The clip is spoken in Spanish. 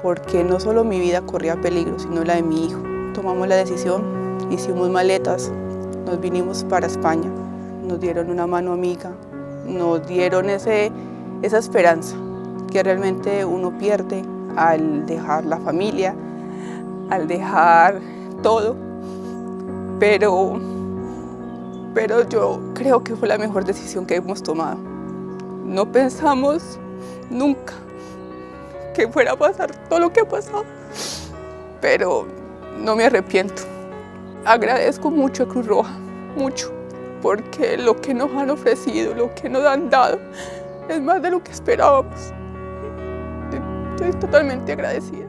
porque no solo mi vida corría peligro, sino la de mi hijo. Tomamos la decisión, hicimos maletas, nos vinimos para España, nos dieron una mano amiga, nos dieron esa esperanza que realmente uno pierde al dejar la familia, al dejar todo, pero yo creo que fue la mejor decisión que hemos tomado. No pensamos nunca que fuera a pasar todo lo que ha pasado, pero no me arrepiento. Agradezco mucho a Cruz Roja, mucho, porque lo que nos han ofrecido, lo que nos han dado, es más de lo que esperábamos. Estoy totalmente agradecida.